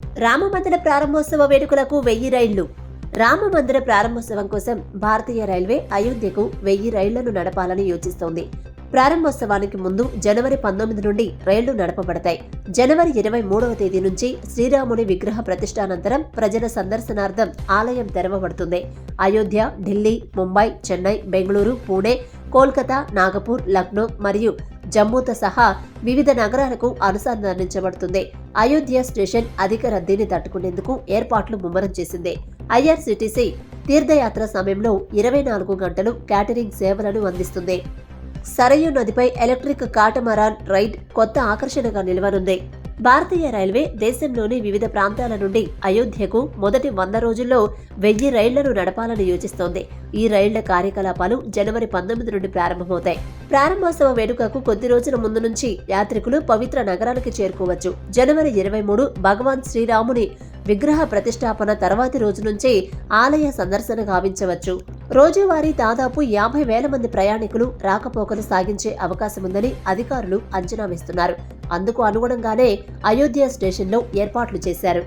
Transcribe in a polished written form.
రామమందిర ప్రారంభోత్సవ వేడుకలకు 1000 రైళ్లు. రామమందిర ప్రారంభోత్సవం కోసం భారతీయ రైల్వే అయోధ్యకు 1000 రైళ్లను నడపాలని యోచిస్తోంది. ప్రారంభోత్సవానికి ముందు జనవరి 19 నుండి రైళ్లు నడపబడతాయి. జనవరి 23వ తేదీ నుంచి శ్రీరాముని విగ్రహ ప్రతిష్ఠానంతరం ప్రజల సందర్శనార్థం ఆలయం తెరవబడుతుంది. అయోధ్య, ఢిల్లీ, ముంబై, చెన్నై, బెంగళూరు, పూణే, కోల్కతా, నాగపూర్, లక్నో మరియు జమ్మూతో సహా వివిధ నగరాలకు అనుసంధానించబడుతుంది. అయోధ్య స్టేషన్ అధిక రద్దీని తట్టుకునేందుకు ఏర్పాట్లు ముమ్మరం చేసింది. ఐఆర్సీటీసీ తీర్థయాత్ర సమయంలో 24 గంటలు క్యాటరింగ్ సేవలను అందిస్తుంది. సరయూ నదిపై ఎలక్ట్రిక్ కాటమరాన్ రైడ్ కొత్త ఆకర్షణగా నిలవనుంది. భారతీయ రైల్వే దేశంలోని వివిధ ప్రాంతాల నుండి అయోధ్యకు మొదటి 100 రోజుల్లో 1000 రైళ్లను నడపాలని యోచిస్తోంది. ఈ రైళ్ల కార్యకలాపాలు జనవరి 19 నుండి ప్రారంభమవుతాయి. ప్రారంభోత్సవ వేడుకకు కొద్ది రోజుల ముందు నుంచి యాత్రికులు పవిత్ర నగరానికి చేరుకోవచ్చు. జనవరి 23 భగవాన్ శ్రీరాముని విగ్రహ ప్రతిష్టాపన తర్వాతి రోజు నుంచి ఆలయ సందర్శన గావించవచ్చు. రోజువారీ దాదాపు 50,000 మంది ప్రయాణికులు రాకపోకలు సాగించే అవకాశముందని అధికారులు అంచనా వేస్తున్నారు. అందుకు అనుగుణంగానే అయోధ్య స్టేషన్లో ఏర్పాట్లు చేశారు.